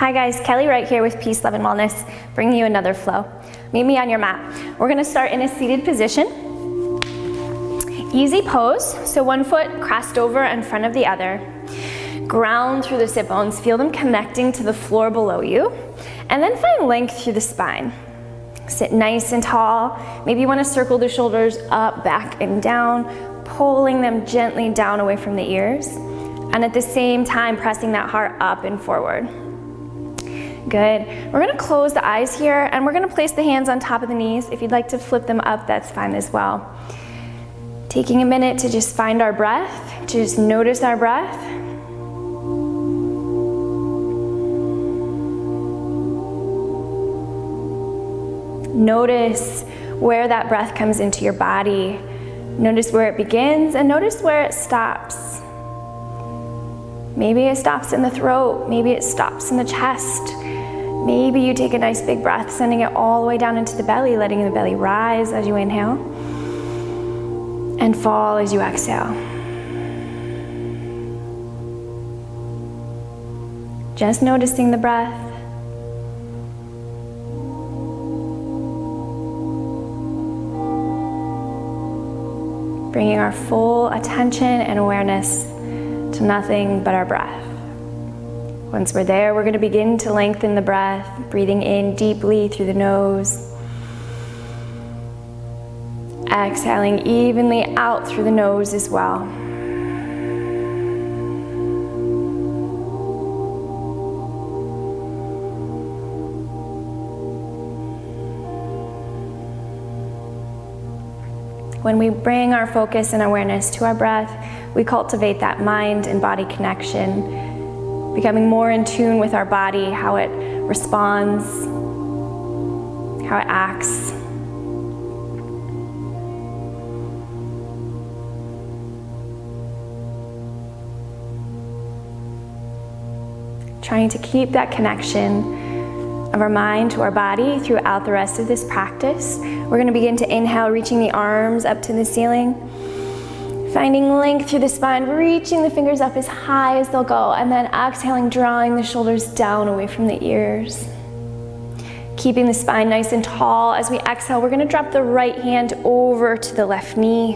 Hi guys, Kelly Wright here with Peace, Love, and Wellness, bringing you another flow. Meet me on your mat. We're gonna start in a seated position. Easy pose, so one foot crossed over in front of the other. Ground through the sit bones, feel them connecting to the floor below you, and then find length through the spine. Sit nice and tall. Maybe you wanna circle the shoulders up, back, and down, pulling them gently down away from the ears, and at the same time pressing that heart up and forward. Good. We're gonna close the eyes here and we're gonna place the hands on top of the knees. If you'd like to flip them up, that's fine as well. Taking a minute to just find our breath, to just notice our breath. Notice where that breath comes into your body. Notice where it begins and notice where it stops. Maybe it stops in the throat, maybe it stops in the chest. Maybe you take a nice big breath, sending it all the way down into the belly, letting the belly rise as you inhale and fall as you exhale. Just noticing the breath. Bringing our full attention and awareness to nothing but our breath. Once we're there, we're going to begin to lengthen the breath, breathing in deeply through the nose. Exhaling evenly out through the nose as well. When we bring our focus and awareness to our breath, we cultivate that mind and body connection, becoming more in tune with our body, how it responds, how it acts. Trying to keep that connection of our mind to our body throughout the rest of this practice. We're going to begin to inhale, reaching the arms up to the ceiling. Finding length through the spine, reaching the fingers up as high as they'll go, and then exhaling, drawing the shoulders down away from the ears. Keeping the spine nice and tall. As we exhale, we're gonna drop the right hand over to the left knee.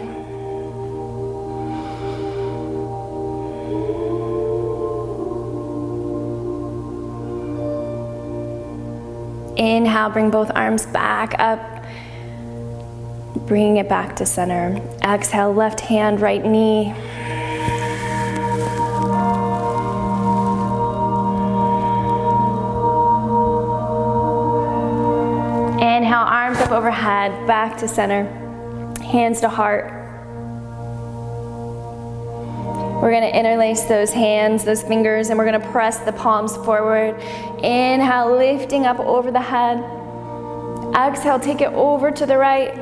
Inhale, bring both arms back up. Bringing it back to center. Exhale, left hand, right knee. Inhale, arms up overhead, back to center. Hands to heart. We're gonna interlace those hands, those fingers, and we're gonna press the palms forward. Inhale, lifting up over the head. Exhale, take it over to the right.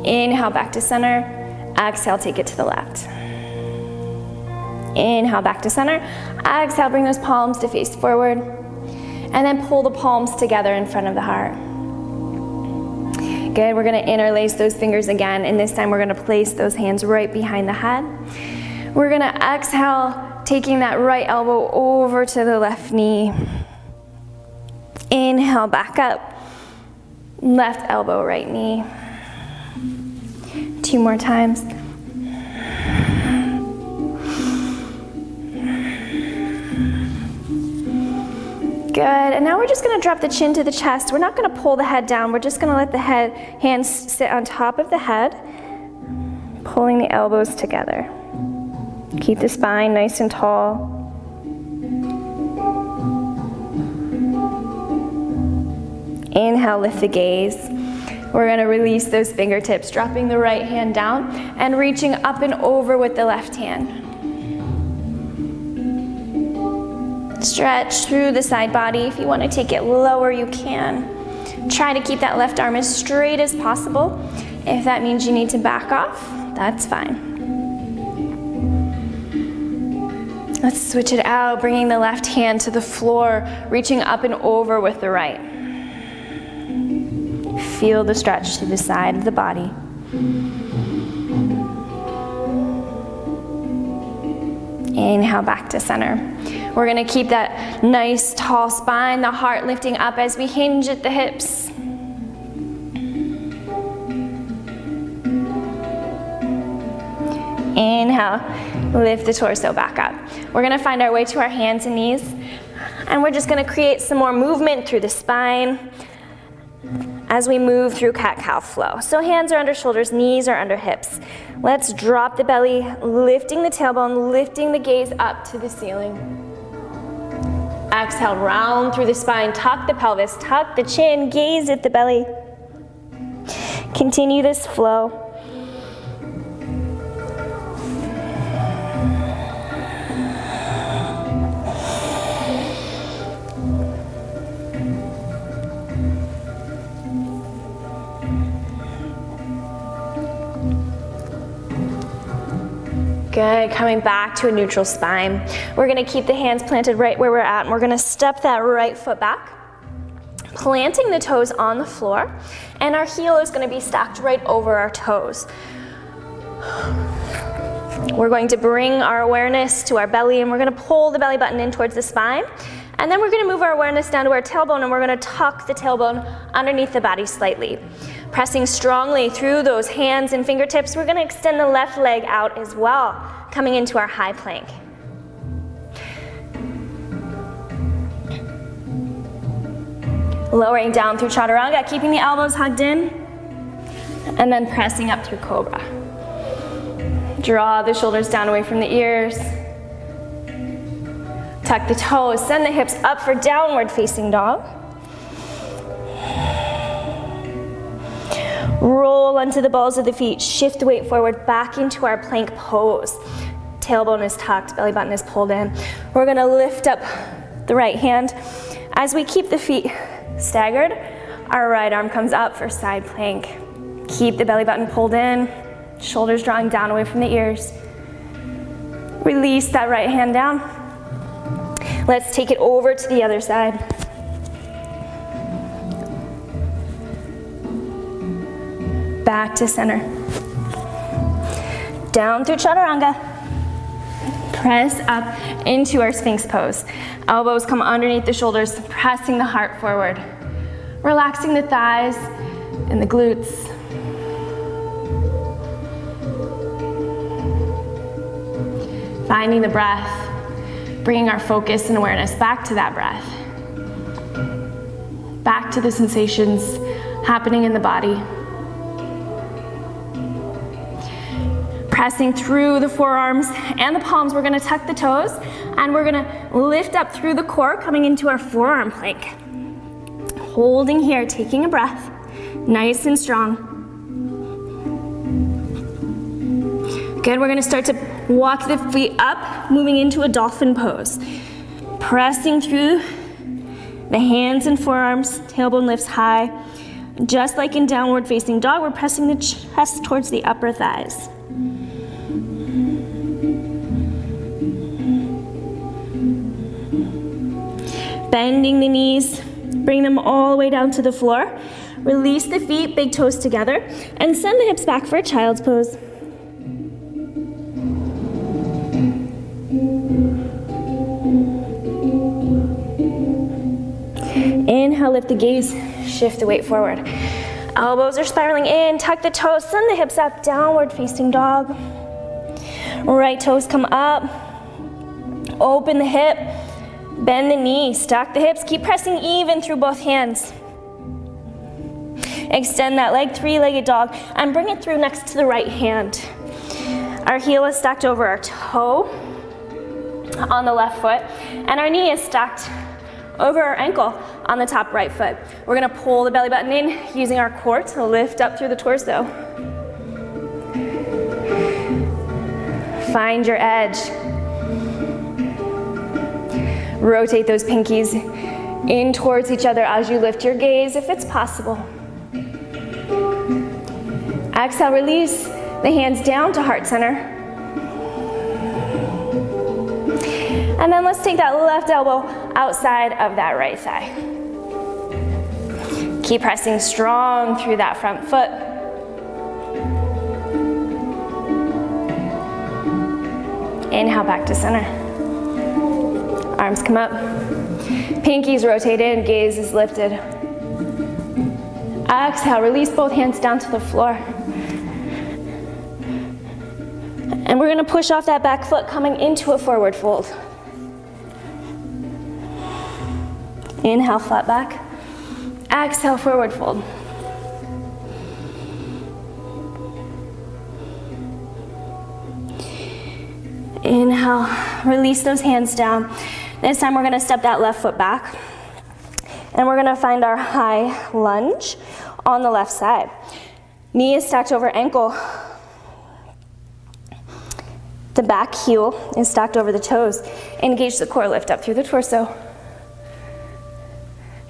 Inhale, back to center. Exhale, take it to the left. Inhale, back to center. Exhale, bring those palms to face forward. And then pull the palms together in front of the heart. Good, we're gonna interlace those fingers again, and this time we're gonna place those hands right behind the head. We're gonna exhale, taking that right elbow over to the left knee. Inhale, back up. Left elbow, right knee. 2 more times. Good, and now we're just gonna drop the chin to the chest. We're not gonna pull the head down. We're just gonna let the hands sit on top of the head, pulling the elbows together. Keep the spine nice and tall. Inhale, lift the gaze. We're gonna release those fingertips, dropping the right hand down and reaching up and over with the left hand. Stretch through the side body. If you wanna take it lower, you can. Try to keep that left arm as straight as possible. If that means you need to back off, that's fine. Let's switch it out, bringing the left hand to the floor, reaching up and over with the right. Feel the stretch to the side of the body. Inhale, back to center. We're gonna keep that nice tall spine, the heart lifting up as we hinge at the hips. Inhale, lift the torso back up. We're gonna find our way to our hands and knees, and we're just gonna create some more movement through the spine as we move through cat-cow flow. So hands are under shoulders, knees are under hips. Let's drop the belly, lifting the tailbone, lifting the gaze up to the ceiling. Exhale, round through the spine, tuck the pelvis, tuck the chin, gaze at the belly. Continue this flow. Good, coming back to a neutral spine. We're gonna keep the hands planted right where we're at, and we're gonna step that right foot back, planting the toes on the floor, and our heel is gonna be stacked right over our toes. We're going to bring our awareness to our belly, and we're gonna pull the belly button in towards the spine, and then we're gonna move our awareness down to our tailbone, and we're gonna tuck the tailbone underneath the body slightly. Pressing strongly through those hands and fingertips, we're gonna extend the left leg out as well, coming into our high plank. Lowering down through chaturanga, keeping the elbows hugged in, and then pressing up through cobra. Draw the shoulders down away from the ears. Tuck the toes, send the hips up for downward facing dog. Roll onto the balls of the feet, shift the weight forward back into our plank pose. Tailbone is tucked, belly button is pulled in. We're gonna lift up the right hand. As we keep the feet staggered, our right arm comes up for side plank. Keep the belly button pulled in, shoulders drawing down away from the ears. Release that right hand down. Let's take it over to the other side. Back to center. Down through chaturanga. Press up into our Sphinx pose. Elbows come underneath the shoulders, pressing the heart forward. Relaxing the thighs and the glutes. Finding the breath, bringing our focus and awareness back to that breath. Back to the sensations happening in the body. Pressing through the forearms and the palms, we're gonna tuck the toes, and we're gonna lift up through the core, coming into our forearm plank. Holding here, taking a breath, nice and strong. Good, we're gonna start to walk the feet up, moving into a dolphin pose. Pressing through the hands and forearms, tailbone lifts high. Just like in downward facing dog, we're pressing the chest towards the upper thighs. Bending the knees, bring them all the way down to the floor. Release the feet, big toes together, and send the hips back for a child's pose. Inhale, lift the gaze, shift the weight forward. Elbows are spiraling in, tuck the toes, send the hips up, downward facing dog. Right toes come up, open the hip, bend the knee, stack the hips, keep pressing even through both hands. Extend that leg, three-legged dog, and bring it through next to the right hand. Our heel is stacked over our toe on the left foot, and our knee is stacked over our ankle on the top right foot. We're gonna pull the belly button in, using our core to lift up through the torso. Find your edge. Rotate those pinkies in towards each other as you lift your gaze, if it's possible. Exhale, release the hands down to heart center. And then let's take that left elbow outside of that right thigh. Keep pressing strong through that front foot. Inhale back to center. Arms Arms come up. Pinkies rotate in, gaze is lifted. Exhale, release both hands down to the floor. And we're gonna push off that back foot, coming into a forward fold. Inhale, flat back. Exhale, forward fold. Inhale, release those hands down. This time we're gonna step that left foot back. And we're gonna find our high lunge on the left side. Knee is stacked over ankle. The back heel is stacked over the toes. Engage the core, lift up through the torso.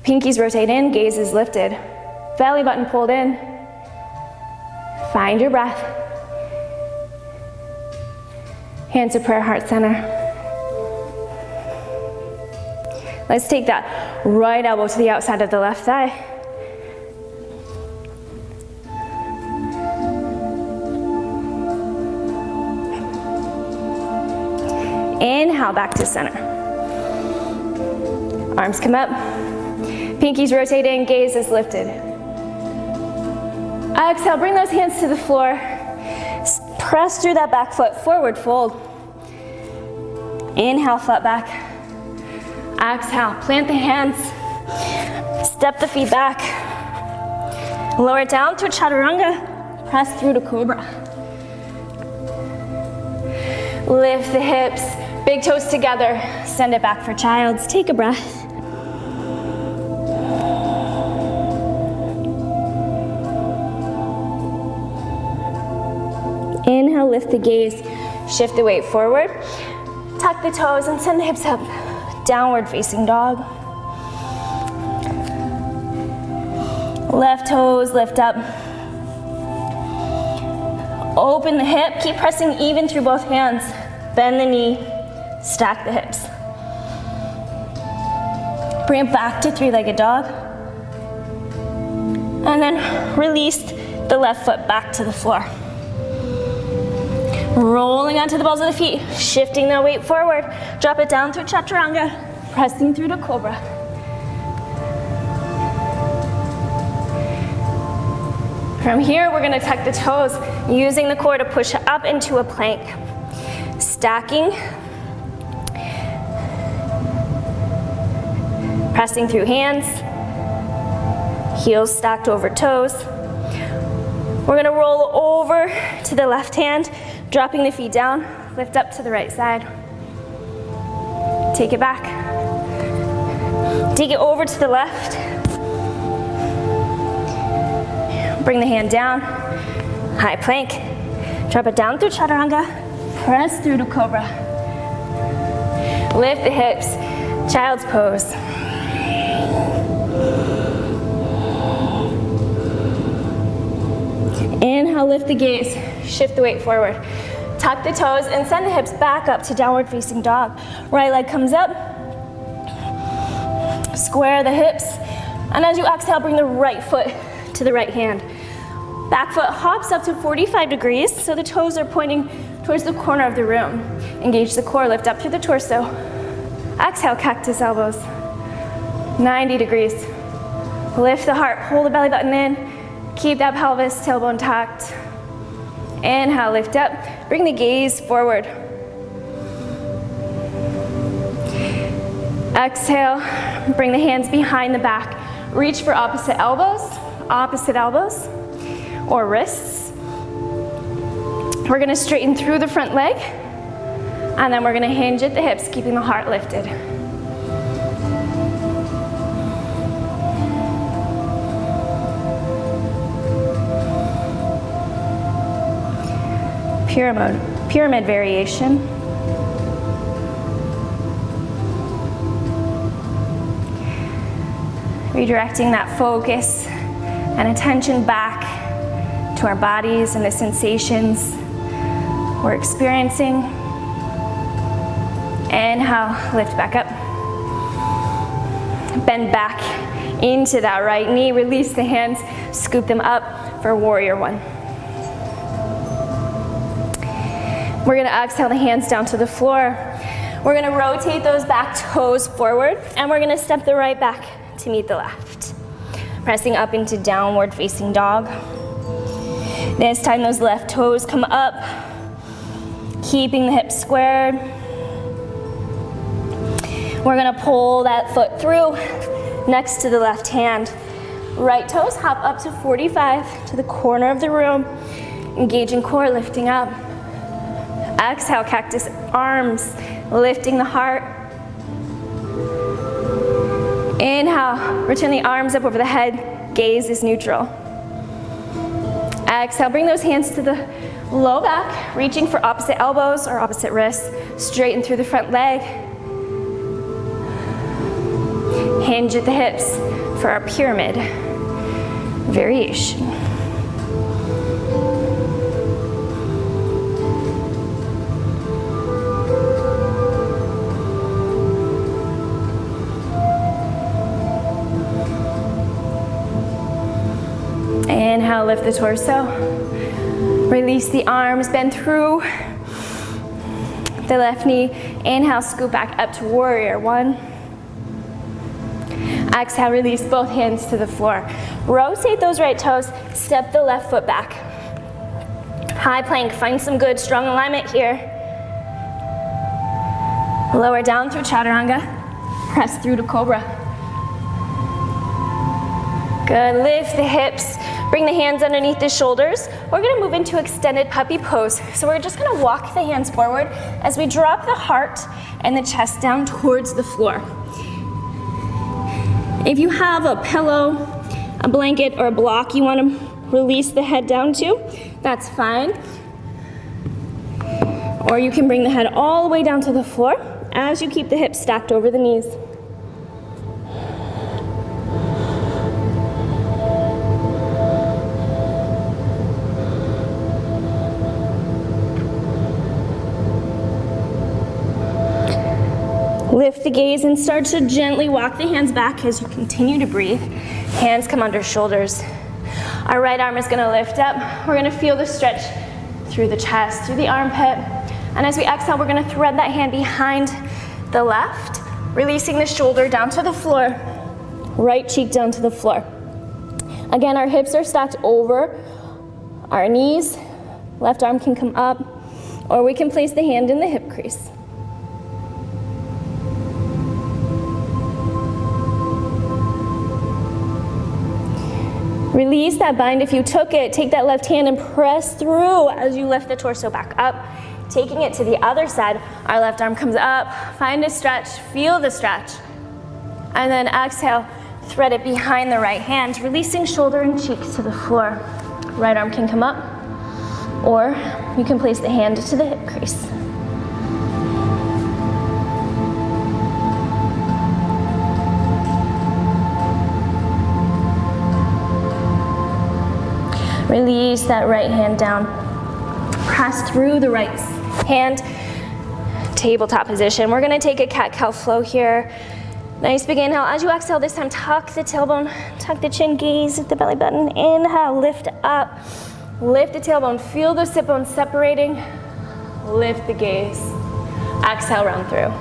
Pinkies rotate in, gaze is lifted. Belly button pulled in. Find your breath. Hands to prayer, heart center. Let's take that right elbow to the outside of the left thigh. Inhale, back to center. Arms come up. Pinkies rotate in, gaze is lifted. Exhale, bring those hands to the floor. Press through that back foot, forward fold. Inhale, flat back. Exhale, plant the hands. Step the feet back. Lower it down to a chaturanga. Press through to cobra. Lift the hips, big toes together. Send it back for child's. Take a breath. Inhale, lift the gaze, shift the weight forward. Tuck the toes and send the hips up. Downward facing dog. Left toes lift up. Open the hip, keep pressing even through both hands. Bend the knee, stack the hips. Bring it back to three-legged dog. And then release the left foot back to the floor. Rolling onto the balls of the feet, shifting the weight forward. Drop it down through chaturanga, pressing through to cobra. From here, we're gonna tuck the toes, using the core to push up into a plank. Stacking. Pressing through hands. Heels stacked over toes. We're gonna roll over to the left hand, dropping the feet down, lift up to the right side. Take it back. Take it over to the left. Bring the hand down, high plank. Drop it down through chaturanga, press through to cobra. Lift the hips, child's pose. Inhale, lift the gaze, shift the weight forward. Tuck the toes and send the hips back up to downward facing dog. Right leg comes up. Square the hips. And as you exhale, bring the right foot to the right hand. Back foot hops up to 45 degrees, so the toes are pointing towards the corner of the room. Engage the core, lift up through the torso. Exhale, cactus elbows. 90 degrees. Lift the heart, pull the belly button in. Keep that pelvis, tailbone tucked. Inhale, lift up. Bring the gaze forward. Exhale, bring the hands behind the back. Reach for opposite elbows or wrists. We're gonna straighten through the front leg, and then we're gonna hinge at the hips, keeping the heart lifted. Pyramid variation. Redirecting that focus and attention back to our bodies and the sensations we're experiencing. Inhale, lift back up. Bend back into that right knee, release the hands, scoop them up for warrior one. We're gonna exhale the hands down to the floor. We're gonna rotate those back toes forward, and we're gonna step the right back to meet the left. Pressing up into downward facing dog. This time those left toes come up, keeping the hips squared. We're gonna pull that foot through next to the left hand. Right toes hop up to 45 to the corner of the room, engaging core, lifting up. Exhale, cactus arms, lifting the heart. Inhale, return the arms up over the head, gaze is neutral. Exhale, bring those hands to the low back, reaching for opposite elbows or opposite wrists, straighten through the front leg. Hinge at the hips for our pyramid variation. Inhale, lift the torso. Release the arms, bend through the left knee. Inhale, scoop back up to warrior one. Exhale, release both hands to the floor. Rotate those right toes, step the left foot back. High plank, find some good strong alignment here. Lower down through chaturanga, press through to cobra. Good, lift the hips, bring the hands underneath the shoulders. We're gonna move into extended puppy pose. So we're just gonna walk the hands forward as we drop the heart and the chest down towards the floor. If you have a pillow, a blanket, or a block you wanna release the head down to, that's fine. Or you can bring the head all the way down to the floor as you keep the hips stacked over the knees. Lift the gaze and start to gently walk the hands back as you continue to breathe. Hands come under shoulders. Our right arm is gonna lift up. We're gonna feel the stretch through the chest, through the armpit. And as we exhale, we're gonna thread that hand behind the left, releasing the shoulder down to the floor, right cheek down to the floor. Again, our hips are stacked over our knees. Left arm can come up, or we can place the hand in the hip crease. Release that bind if you took it. Take that left hand and press through as you lift the torso back up. Taking it to the other side, our left arm comes up. Find a stretch, feel the stretch. And then exhale, thread it behind the right hand, releasing shoulder and cheeks to the floor. Right arm can come up, or you can place the hand to the hip crease. Release that right hand down. Press through the right hand. Tabletop position. We're gonna take a cat-cow flow here. Nice big inhale. As you exhale this time, tuck the tailbone, tuck the chin, gaze at the belly button. Inhale, lift up. Lift the tailbone. Feel the sit bones separating. Lift the gaze. Exhale, round through.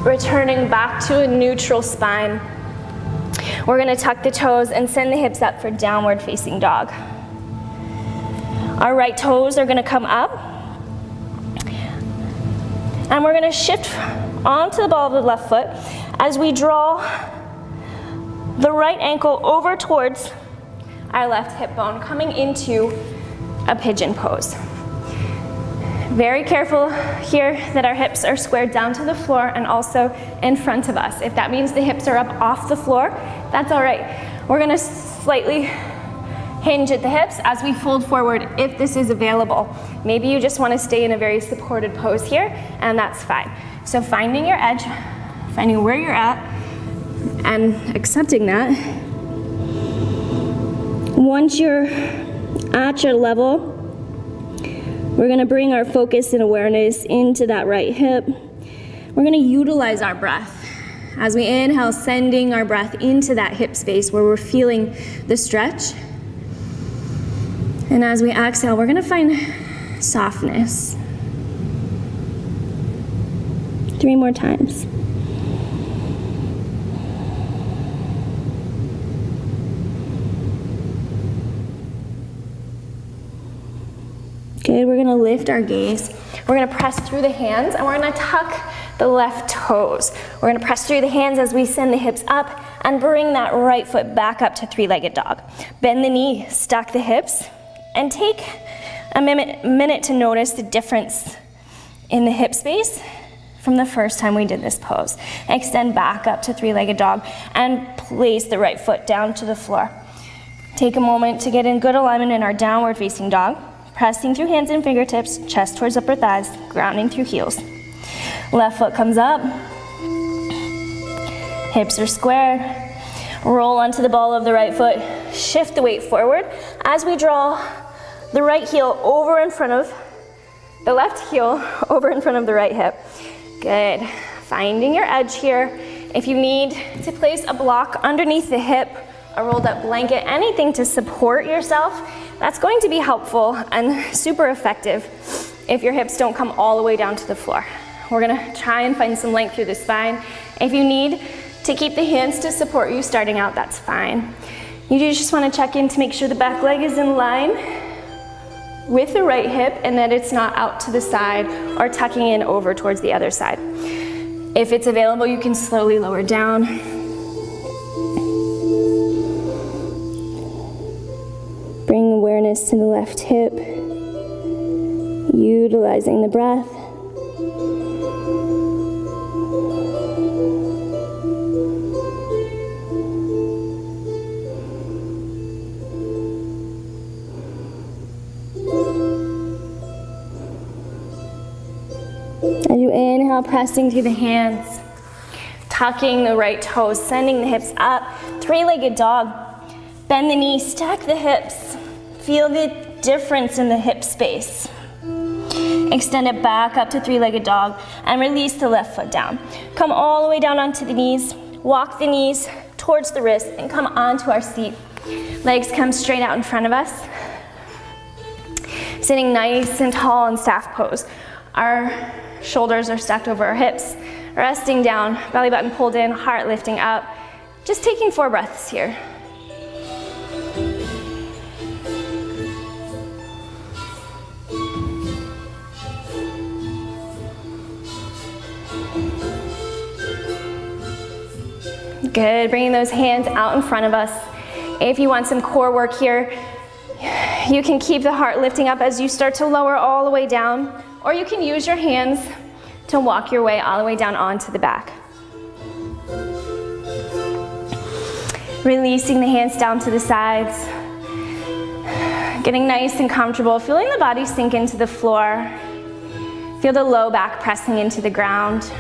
Returning back to a neutral spine. We're gonna tuck the toes and send the hips up for downward facing dog. Our right toes are gonna come up. And we're gonna shift onto the ball of the left foot as we draw the right ankle over towards our left hip bone, coming into a pigeon pose. Very careful here that our hips are squared down to the floor and also in front of us. If that means the hips are up off the floor, that's all right. We're gonna slightly hinge at the hips as we fold forward if this is available. Maybe you just wanna stay in a very supported pose here, and that's fine. So finding your edge, finding where you're at, and accepting that. Once you're at your level, we're gonna bring our focus and awareness into that right hip. We're gonna utilize our breath As we inhale, sending our breath into that hip space where we're feeling the stretch. And as we exhale, we're gonna find softness. 3 more times. Good, we're gonna lift our gaze. We're gonna press through the hands and we're gonna tuck the left toes. We're gonna press through the hands as we send the hips up and bring that right foot back up to three-legged dog. Bend the knee, stack the hips, and take a minute to notice the difference in the hip space from the first time we did this pose. Extend back up to three-legged dog and place the right foot down to the floor. Take a moment to get in good alignment in our downward facing dog, pressing through hands and fingertips, chest towards upper thighs, grounding through heels. Left foot comes up, hips are squared. Roll onto the ball of the right foot, shift the weight forward as we draw the right heel over in front of the left heel, over in front of the right hip. Good. Finding your edge here. If you need to place a block underneath the hip, a rolled up blanket, anything to support yourself, that's going to be helpful and super effective if your hips don't come all the way down to the floor. We're gonna try and find some length through the spine. If you need to keep the hands to support you starting out, that's fine. You just wanna check in to make sure the back leg is in line with the right hip and that it's not out to the side or tucking in over towards the other side. If it's available, you can slowly lower down. Bring awareness to the left hip, utilizing the breath. As you inhale, pressing through the hands, tucking the right toes, sending the hips up, three-legged dog. Bend the knees, stack the hips. Feel the difference in the hip space. Extend it back up to three-legged dog and release the left foot down. Come all the way down onto the knees, walk the knees towards the wrist and come onto our seat. Legs come straight out in front of us. Sitting nice and tall in staff pose. Our shoulders are stacked over our hips, resting down, belly button pulled in, heart lifting up. Just taking 4 breaths here. Good, bringing those hands out in front of us. If you want some core work here, you can keep the heart lifting up as you start to lower all the way down, or you can use your hands to walk your way all the way down onto the back. Releasing the hands down to the sides. Getting nice and comfortable, feeling the body sink into the floor. Feel the low back pressing into the ground.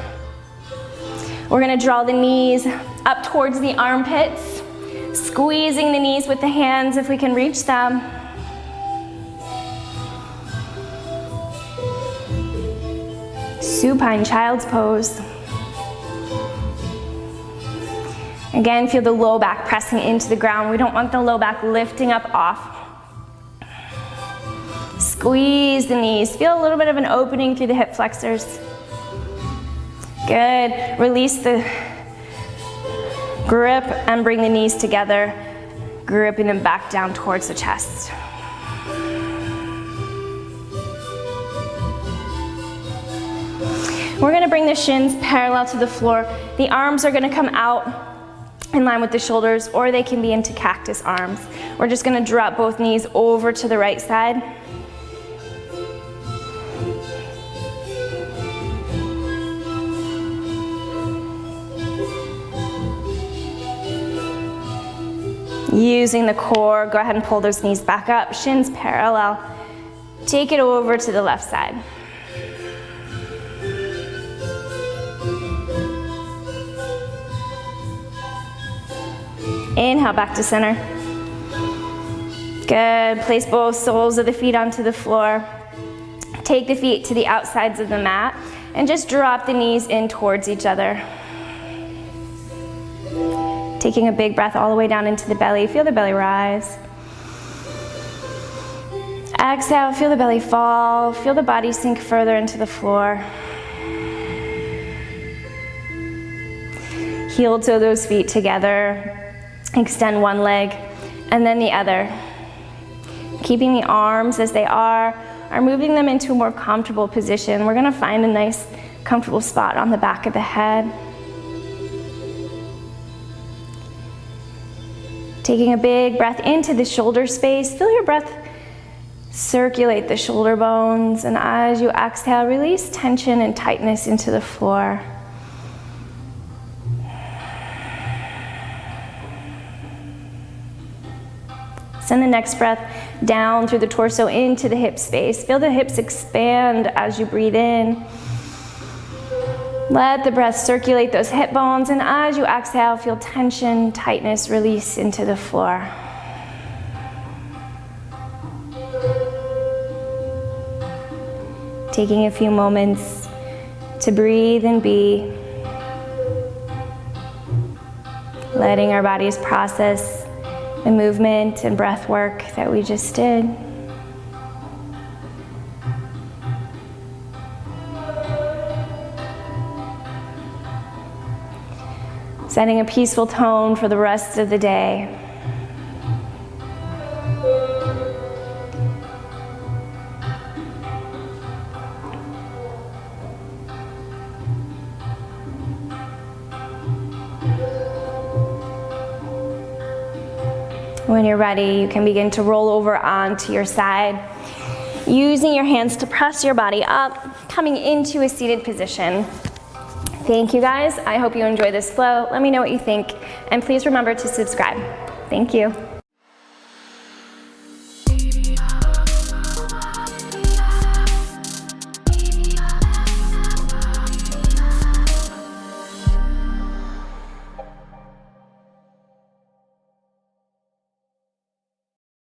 We're gonna draw the knees up towards the armpits, squeezing the knees with the hands if we can reach them. Supine child's pose. Again, feel the low back pressing into the ground. We don't want the low back lifting up off. Squeeze the knees. Feel a little bit of an opening through the hip flexors. Good. Release the grip and bring the knees together, gripping them back down towards the chest. We're gonna bring the shins parallel to the floor. The arms are gonna come out in line with the shoulders, or they can be into cactus arms. We're just gonna drop both knees over to the right side. Using the core, go ahead and pull those knees back up, shins parallel. Take it over to the left side. Inhale, back to center. Good, place both soles of the feet onto the floor. Take the feet to the outsides of the mat and just drop the knees in towards each other. Taking a big breath all the way down into the belly. Feel the belly rise. Exhale, feel the belly fall. Feel the body sink further into the floor. Heel toe those feet together. Extend one leg and then the other. Keeping the arms as they are moving them into a more comfortable position. We're gonna find a nice, comfortable spot on the back of the head. Taking a big breath into the shoulder space. Feel your breath circulate the shoulder bones, and as you exhale, release tension and tightness into the floor. Send the next breath down through the torso into the hip space. Feel the hips expand as you breathe in. Let the breath circulate those hip bones, and as you exhale, feel tension, tightness, release into the floor. Taking a few moments to breathe and be. Letting our bodies process the movement and breath work that we just did. Setting a peaceful tone for the rest of the day. When you're ready, you can begin to roll over onto your side, using your hands to press your body up, coming into a seated position. Thank you guys. I hope you enjoy this flow. Let me know what you think, and please remember to subscribe. Thank you.